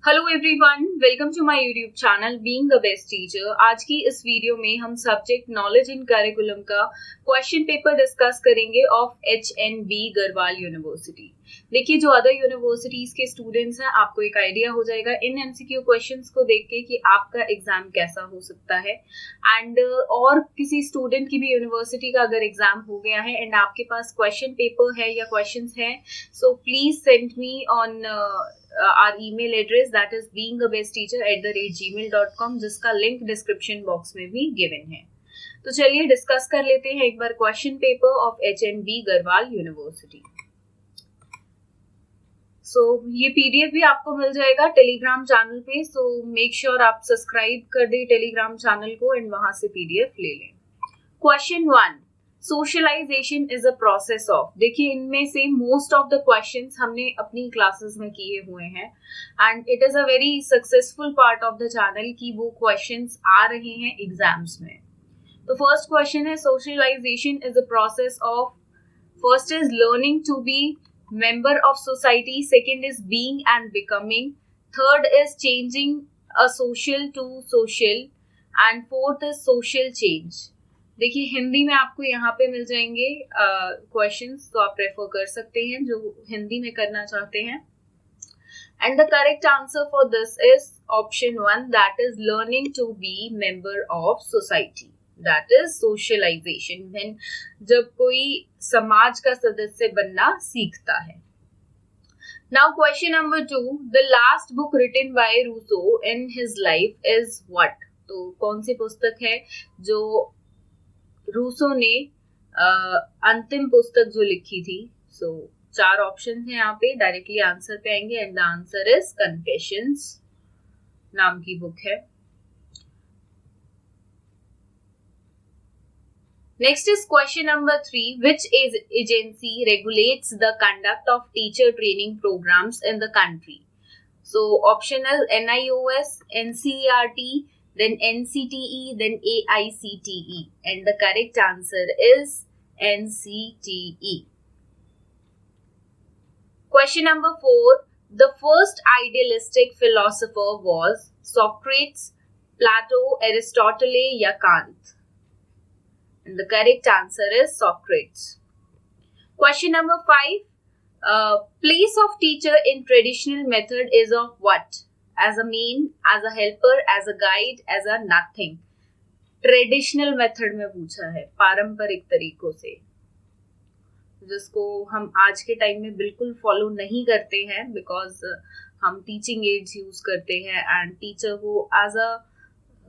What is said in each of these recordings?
Hello everyone, welcome to my YouTube channel being the best teacher. आज की इस video में हम सब्जेक्ट नॉलेज इन करिकुलम का क्वेश्चन पेपर डिस्कस करेंगे ऑफ HNB गढ़वाल यूनिवर्सिटी। देखिए, जो अदर यूनिवर्सिटीज के स्टूडेंट्स हैं, आपको एक आइडिया हो जाएगा इन MCQ क्वेश्चंस को देख के कि आपका एग्जाम कैसा हो सकता है। एंड और किसी स्टूडेंट की भी यूनिवर्सिटी का अगर एग्जाम हो गया है एंड आपके पास क्वेश्चन पेपर है या क्वेश्चंस हैं, so please send me on our email address, that is beingabestteacher@gmail.com, जिसका लिंक डिस्क्रिप्शन बॉक्स में भी गिवन है। तो चलिए डिस्कस कर लेते हैं एक बार question paper of HNB Garhwal University. ये PDF भी आपको मिल जाएगा टेलीग्राम चैनल पे, सो मेक श्योर आप सब्सक्राइब कर दे टेलीग्राम चैनल को एंड वहां से PDF ले लें। Question 1, socialisation is a process of. देखिए, इनमें से मोस्ट ऑफ द क्वेश्चंस हमने अपनी क्लासेस में किए हुए हैं and it is a very successful part of the channel कि वो क्वेश्चंस आ रहे हैं एग्जाम्स में। तो फर्स्ट क्वेश्चन है, socialisation is a process of. First is learning to be member of society, second is being and becoming, third is changing a social to social, and fourth is social change। देखिए, हिंदी में आपको यहाँ पे मिल जाएंगे questions, तो आप refer कर सकते हैं जो हिंदी में करना चाहते हैं। And the correct answer for this is option 1, that is learning to be member of society, that is socialisation, when जब कोई समाज का सदस्य बनना सीखता है। Now question number 2, the last book written by Rousseau in his life is what. तो कौन सी पुस्तक है जो रूसो ने अंतिम पुस्तक जो लिखी थी। सो 4 ऑप्शन है यहाँ पे, डायरेक्टली आंसर पे आएंगे and the answer is confessions नाम की बुक है। Next is question number 3, which agency regulates the conduct of teacher training programs in the country? So option is NIOS, NCERT, then NCTE, then AICTE, and the correct answer is NCTE. Question number 4, the first idealistic philosopher was Socrates, Plato, Aristotle, या Kant? And the correct answer is Socrates. Question number 5, place of teacher in traditional method is of what? As a main, as a helper, as a guide, as a nothing. Traditional method में पूछा है, पारंपरिक तरीकों से, जिसको हम आज के टाइम में बिल्कुल फॉलो नहीं करते हैं बिकॉज हम टीचिंग एड्स यूज करते हैं एंड टीचर को एज अ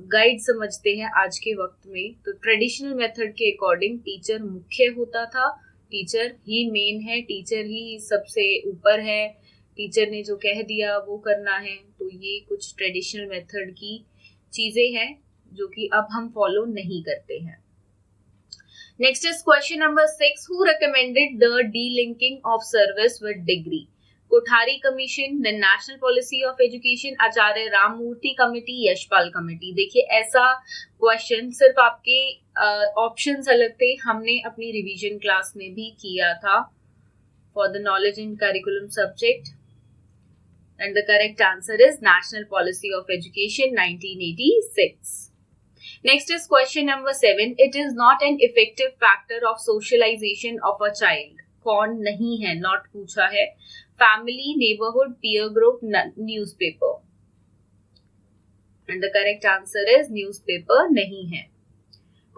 गाइड समझते हैं आज के वक्त में। तो ट्रेडिशनल मेथड के अकॉर्डिंग टीचर मुख्य होता था, टीचर ही मेन है, टीचर ही सबसे ऊपर है, टीचर ने जो कह दिया वो करना है। तो ये कुछ ट्रेडिशनल मेथड की चीजें हैं जो कि अब हम फॉलो नहीं करते हैं। Next is question number 6, who recommended the delinking of service with degree? Kothari commission, the national policy of education, Acharya Ramamurti committee, Yashpal committee. देखिए, ऐसा क्वेश्चन सिर्फ आपके ऑप्शंस अलग थे, हमने अपनी रिवीजन क्लास में भी किया था for the knowledge in curriculum subject and the correct answer is national policy of education 1986। Next is question number 7, it is not an effective factor of socialization of a child. कौन नहीं है, not पूछा है। Family, neighbourhood, peer group, newspaper. And the correct answer is newspaper नहीं है।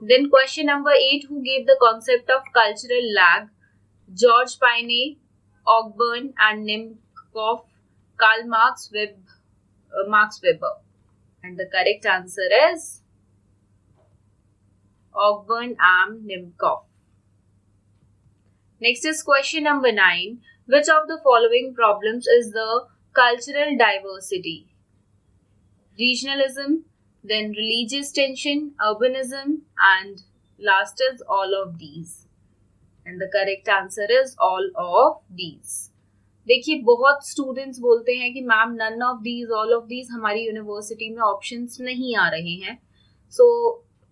Then question number 8, who gave the concept of cultural lag? George Payne, Ogburn and Nimkoff, Karl Marx, Max Weber. And the correct answer is Ogburn and Nimcoff. Next is question number 9. Which of the following problems is the cultural diversity? Regionalism, then religious tension, urbanism, and last is all of these. And the correct answer is all of these. देखिए, बहुत students बोलते हैं कि ma'am none of these, all of these हमारी university में options नहीं आ रहे हैं। So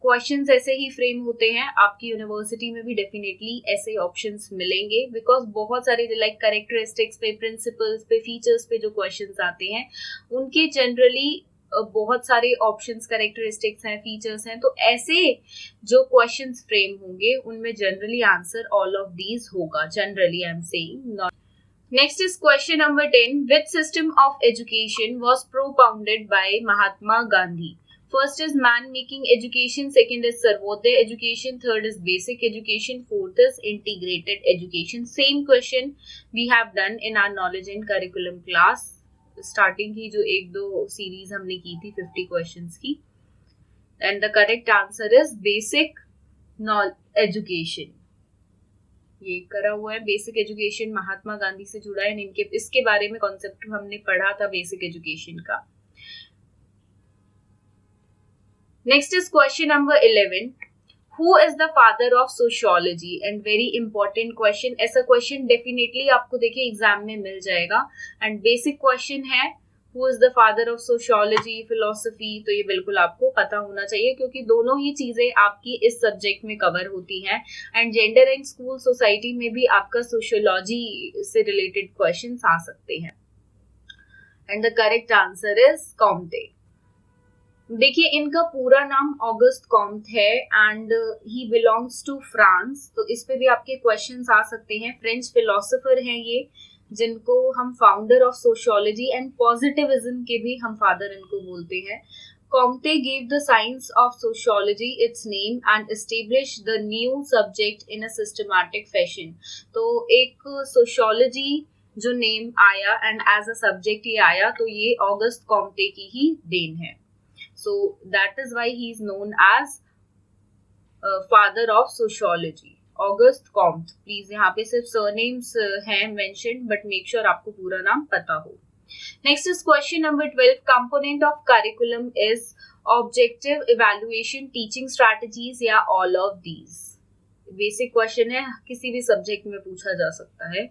क्वेश्चंस ऐसे ही फ्रेम होते हैं, आपकी यूनिवर्सिटी में भी डेफिनेटली ऐसे ऑप्शंस मिलेंगे, बिकॉज बहुत सारे लाइक कैरेक्टरिस्टिक्स पे, प्रिंसिपल्स पे, फीचर्स पे जो क्वेश्चंस आते हैं उनके जनरली बहुत सारे ऑप्शंस, कैरेक्टरिस्टिक्स हैं, फीचर्स हैं, तो ऐसे जो क्वेश्चंस फ्रेम होंगे उनमें generally answer all of these होगा, generally I am saying not. Next is question number 10. Which system of education was propounded by Mahatma Gandhi? First is man-making education, second is Sarvodaya education, third is basic education, fourth is integrated education. Same question we have done in our knowledge and curriculum class. Starting की जो एक दो series हमने की थी 50 questions की. And the correct answer is basic education. ये करा हुआ है, बेसिक एजुकेशन महात्मा गांधी से जुड़ा है, इनके इसके बारे में कॉन्सेप्ट हमने पढ़ा था बेसिक एजुकेशन का. Next is question number 11. Who is the father of sociology? And very important question. ऐसा क्वेश्चन डेफिनेटली आपको देखिए एग्जाम में मिल जाएगा. एंड बेसिक क्वेश्चन है who is the father of sociology, philosophy, तो ये बिल्कुल आपको पता होना चाहिए क्योंकि दोनों ही चीजें आपकी इस सब्जेक्ट में कवर होती हैं. And gender and school society में भी आपका सोशियोलॉजी से रिलेटेड क्वेश्चंस आ सकते हैं. And the correct answer is Comte. देखिए इनका पूरा नाम ऑगस्ट कॉम्ट है and he belongs to France, तो इस पे भी आपके क्वेश्चंस आ सकते हैं. फ्रेंच फिलोसोफर हैं ये, जिनको हम founder of sociology and positivism के भी हम फादर इनको बोलते हैं. Comte gave the science of sociology its name and established the new subject in a systematic fashion. तो एक सोशियोलॉजी जो नेम आया एंड एज अ सब्जेक्ट ये आया, तो ये ऑगस्ट कॉम्टे की ही देन है. So that is why he is known as father of sociology. August Comte. Please यहाँ पे सिर्फ सरनेम्स हैं मेंशन्ड, बट मेक श्योर आपको पूरा नाम पता हो. Next is question number 12. Component of curriculum is objective, evaluation, teaching strategies या all of these. Basic question है, किसी भी सब्जेक्ट में पूछा जा सकता है.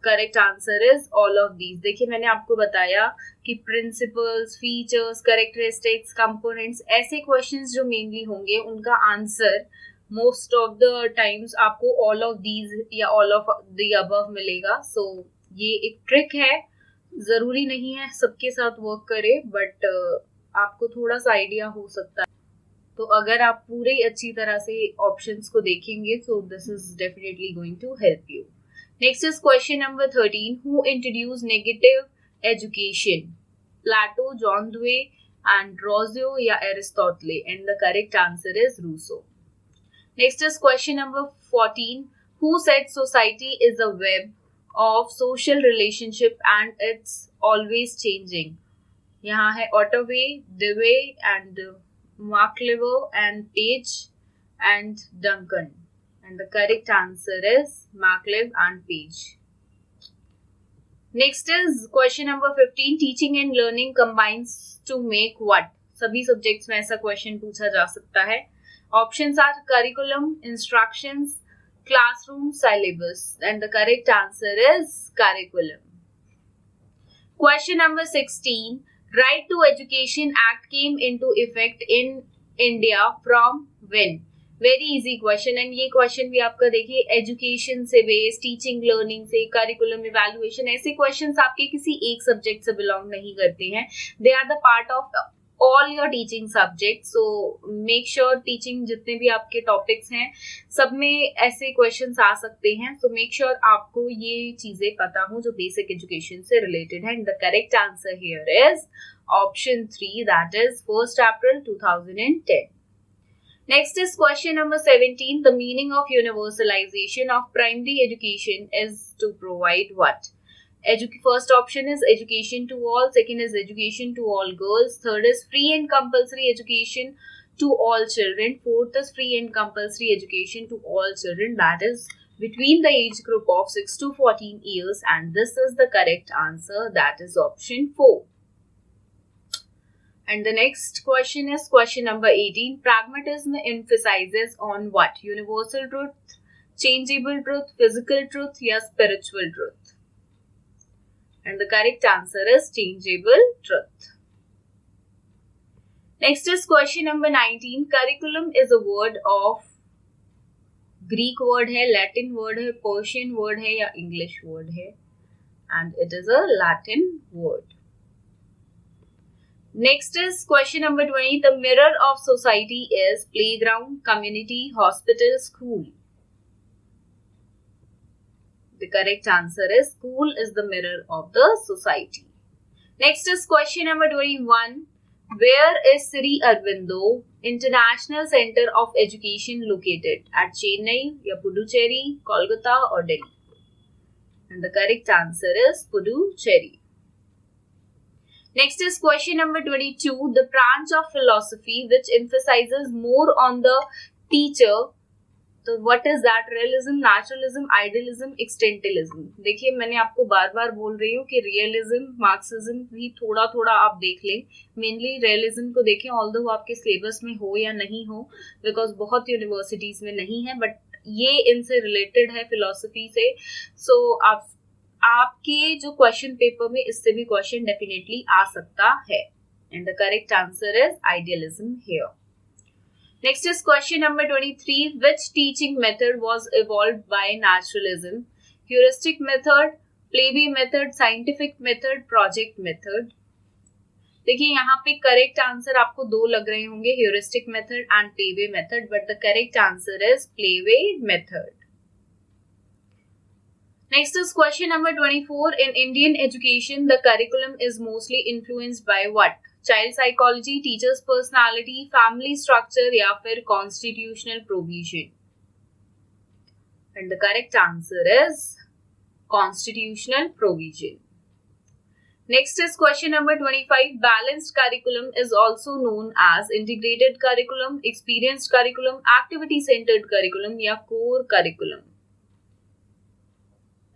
Correct answer is all of these. देखिए मैंने आपको बताया कि प्रिंसिपल्स, फीचर्स, कैरेक्टरिस्टिक्स, कंपोनेंट्स, ऐसे क्वेश्चंस जो मेनली होंगे उनका answer most of the times आपको ऑल ऑफ दीज या ऑल ऑफ द अबव मिलेगा. सो ये एक ट्रिक है, जरूरी नहीं है सबके साथ वर्क करे, बट आपको थोड़ा सा आइडिया हो सकता है. तो अगर आप पूरे अच्छी तरह से ऑप्शंस को देखेंगे तो this is definitely going to help you. Next is question number 13. Who introduce negative education? Plato, John Dewey and Rousseau या Aristotle? And the correct answer is Rousseau. Next is question number 14. Who said society is a web of social relationship and it's always changing? यहाँ है Ottaway, Dewey and Marklever and Page and Duncan. And the correct answer is Marklev and Page. Next is question number 15. Teaching and learning combines to make what? सभी subjects में ऐसा question पूछा जा सकता है. Options are curriculum, instructions, classroom, syllabus, and the correct answer is curriculum. Question number 16. Right to Education Act came into effect in India from when? Very easy question, and ये question भी आपका देखिए education से based, teaching learning से, curriculum evaluation, ऐसे questions आपके किसी एक subject से belong नहीं करते हैं. They are the part of all your teaching subjects, so make sure teaching जितने भी आपके topics हैं सब में ऐसे questions आ सकते हैं. So make sure आपको ये चीजें पता हो जो basic education से related है. And the correct answer here is option 3, that is 1st April 2010. Next is question number 17. The meaning of universalization of primary education is to provide what? First option is education to all, second is education to all girls, third is free and compulsory education to all children, fourth is free and compulsory education to all children, that is between the age group of 6 to 14 years, and this is the correct answer, that is option 4. And the next question is question number 18. Pragmatism emphasizes on what? Universal truth, changeable truth, physical truth या spiritual truth? And the correct answer is changeable truth. Next is question number 19. Curriculum is a word of Greek word है, Latin word है, Persian word है या English word है, and it is a Latin word. Next is question number 20. The mirror of society is playground, community, hospital, school. The correct answer is school is the mirror of the society. Next is question number 21. Where is Sri Aurobindo International Center of Education located? At Chennai, ya Puducherry, Kolkata or Delhi? And the correct answer is Puducherry. Next is question number 22. The branch of philosophy which emphasizes more on the teacher. तो what is that? Realism, naturalism, idealism, existentialism. देखिए मैंने आपको बार बार बोल रही हूँ कि realism, Marxism भी थोड़ा थोड़ा आप देख लें. मेनली रियलिज्म को देखें, ऑल्दो आपके सिलेबस में हो या नहीं हो, बिकॉज बहुत यूनिवर्सिटीज में नहीं है, बट ये इनसे रिलेटेड है फिलोसफी से. सो आपके जो क्वेश्चन पेपर में इससे भी क्वेश्चन डेफिनेटली आ सकता है. And the correct answer is idealism here. Next is question number 23. Which teaching method was evolved by naturalism? Heuristic method, Plaby method, scientific method, project method. देखिए यहाँ पे करेक्ट आंसर आपको दो लग रहे होंगे, heuristic method and Plaby method, but the correct answer is Plaby method. Next is question number 24. In Indian education, the curriculum is mostly influenced by what? Child psychology, teacher's personality, family structure या फिर constitutional provision. And the correct answer is constitutional provision. Next is question number 25. Balanced curriculum is also known as integrated curriculum, experienced curriculum, activity centered curriculum या core curriculum.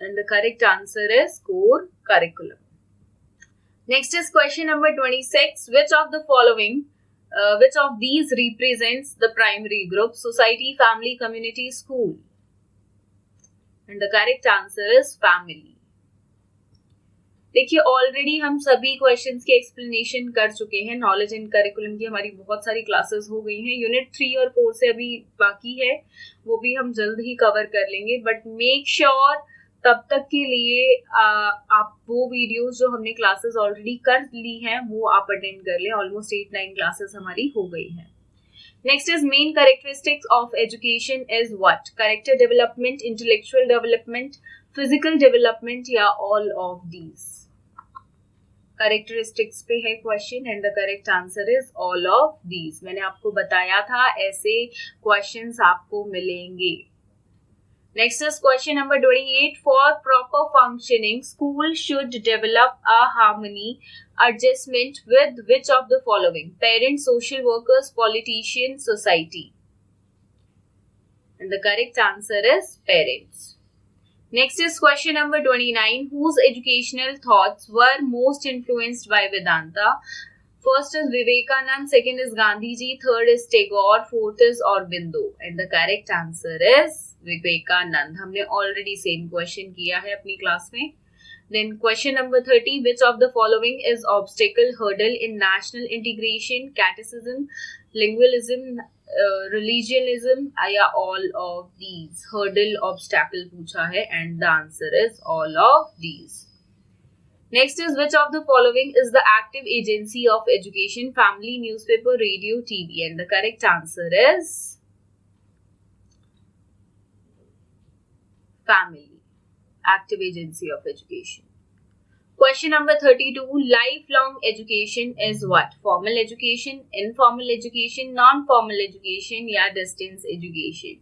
And the correct answer is core curriculum. Next is question number 26. Which of these represents the primary group? Society, family, community, school. And the correct answer is family. देखिए already हम सभी questions के explanation कर चुके हैं. Knowledge in curriculum की हमारी बहुत सारी क्लासेस हो गई हैं. यूनिट 3 और 4 से अभी बाकी है, वो भी हम जल्द ही कवर कर लेंगे. बट मेक श्योर तब तक के लिए आप वो वीडियोस जो हमने क्लासेस ऑलरेडी कर ली हैं वो आप अटेंड कर लें. ऑलमोस्ट 8-9 क्लासेस हमारी हो गई हैं. Next is main characteristics of education is what? Character development, intellectual development, physical development या ऑल ऑफ दीज. कैरेक्टरिस्टिक्स पे है question and the correct answer is all of these. मैंने आपको बताया था ऐसे क्वेश्चंस आपको मिलेंगे. Next is question number 28. For proper functioning, school should develop a harmony adjustment with which of the following? Parents, social workers, politicians, society. And the correct answer is parents. Next is question number 29. Whose educational thoughts were most influenced by Vedanta? First is Vivekanand, second is Gandhiji, third is Tagore, fourth is Aurobindo. And the correct answer is Vivekananda. हमने already same question किया है अपनी class में. Then question number 30. Which of the following is obstacle hurdle in national integration? Casteism, lingualism, religionism या all of these? Hurdle obstacle पूछा है and the answer is all of these. Next is which of the following is the active agency of education? Family, newspaper, radio, TV. And the correct answer is family, active agency of education. Question number 32. Lifelong education is what? Formal education, informal education, non-formal education या distance education.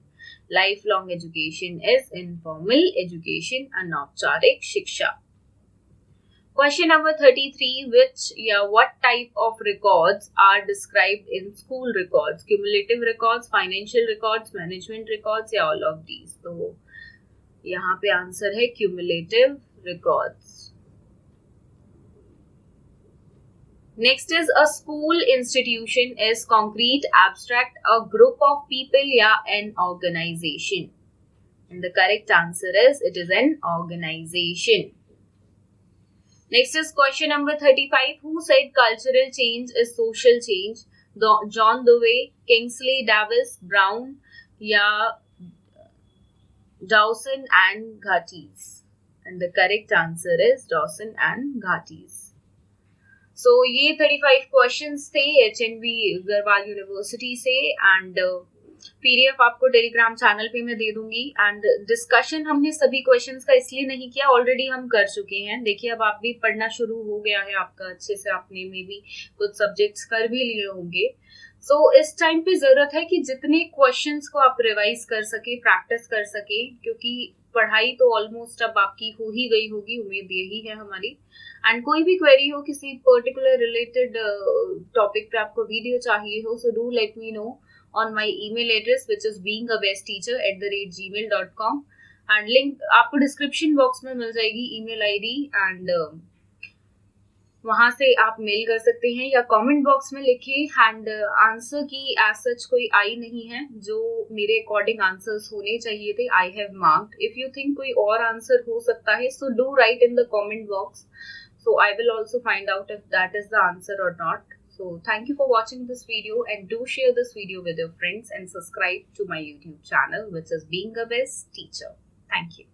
Lifelong education is informal education, अनौपचारिक शिक्षा. Question number 33. What type of records are described in school records? Cumulative records, financial records, management records या all of these? तो यहाँ पे answer है cumulative records. Next is a school institution is concrete, abstract, a group of people या an organisation. And the correct answer is it is an organisation. Next is question number 35. Who said cultural change is social change? John Dewey, Kingsley Davis, Brown या Dawson and Ghatis? And the correct answer is Dawson and Ghatis. So ये 35 questions थे HNV Garhwal university से and PDF आपको Telegram channel पे मैं दे दूंगी. And discussion हमने सभी क्वेश्चंस का इसलिए नहीं किया, ऑलरेडी हम कर चुके हैं. देखिए अब आप भी पढ़ना शुरू हो गया है आपका अच्छे से, आपने मे भी कुछ सब्जेक्ट्स कर भी लिए होंगे. सो इस टाइम पे जरूरत है कि जितने क्वेश्चंस को आप रिवाइज कर सके, प्रैक्टिस कर सके, क्योंकि पढ़ाई तो ऑलमोस्ट अब आपकी हो ही गई होगी, उम्मीद यही है हमारी. एंड कोई भी क्वेरी हो किसी पर्टिकुलर रिलेटेड टॉपिक पे आपको वीडियो चाहिए हो, so do let me know on my email address which is beingabestteacher@gmail.com and link आपको डिस्क्रिप्शन बॉक्स में मिल जाएगी email ID एंड वहां से आप मेल कर सकते हैं या कमेंट बॉक्स में लिखिए. एंड आंसर की एज सच कोई आई नहीं है, जो मेरे अकॉर्डिंग आंसर्स होने चाहिए थे I have marked. If you think कोई और आंसर हो सकता है so do right in the comment box, so I will also find out if that is the answer or not. So thank you for watching this video and do share this video with your friends and subscribe to my YouTube channel which is Being a Best Teacher. Thank you.